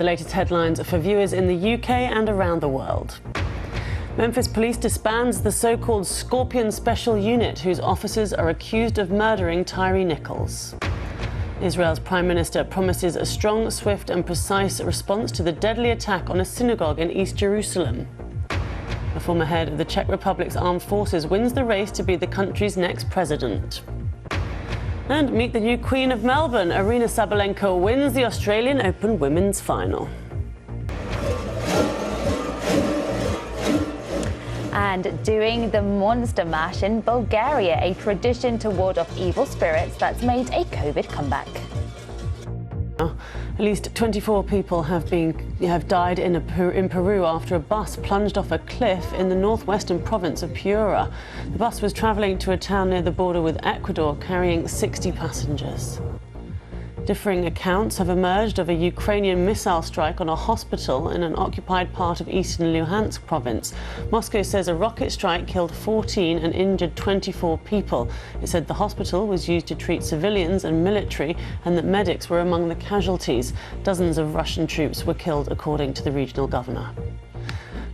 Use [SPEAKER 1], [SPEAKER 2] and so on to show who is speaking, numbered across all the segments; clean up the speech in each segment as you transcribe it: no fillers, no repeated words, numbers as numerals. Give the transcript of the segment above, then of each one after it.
[SPEAKER 1] The latest headlines for viewers in the UK and around the world. Memphis police disbands the so-called Scorpion Special Unit, whose officers are accused of murdering Tyree Nichols. Israel's Prime Minister promises a strong, swift and precise response to the deadly attack on a synagogue in East Jerusalem. A former head of the Czech Republic's armed forces wins the race to be the country's next president. And meet the new Queen of Melbourne. Aryna Sabalenka wins the Australian Open women's final.
[SPEAKER 2] And doing the Monster Mash in Bulgaria, a tradition to ward off evil spirits that's made a COVID comeback.
[SPEAKER 1] At least 24 people have died in Peru after a bus plunged off a cliff in the northwestern province of Piura. The bus was travelling to a town near the border with Ecuador, carrying 60 passengers. Differing accounts have emerged of a Ukrainian missile strike on a hospital in an occupied part of eastern Luhansk province. Moscow says a rocket strike killed 14 and injured 24 people. It said the hospital was used to treat civilians and military, and that medics were among the casualties. Dozens of Russian troops were killed, according to the regional governor.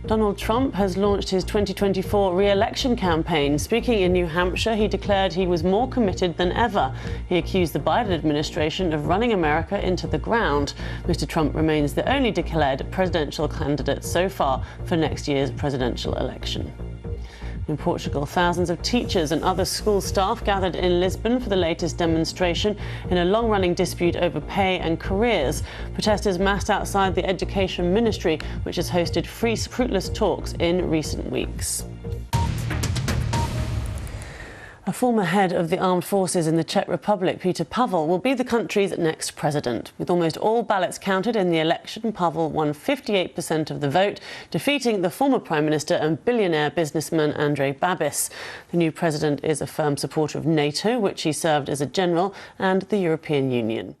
[SPEAKER 1] Donald Trump has launched his 2024 re-election campaign. Speaking in New Hampshire, he declared he was more committed than ever. He accused the Biden administration of running America into the ground. Mr. Trump remains the only declared presidential candidate so far for next year's presidential election. In Portugal, thousands of teachers and other school staff gathered in Lisbon for the latest demonstration in a long-running dispute over pay and careers. Protesters massed outside the Education Ministry, which has hosted fruitless talks in recent weeks. A former head of the armed forces in the Czech Republic, Petr Pavel, will be the country's next president. With almost all ballots counted in the election, Pavel won 58% of the vote, defeating the former Prime Minister and billionaire businessman Andrej Babis. The new president is a firm supporter of NATO, which he served as a general, and the European Union.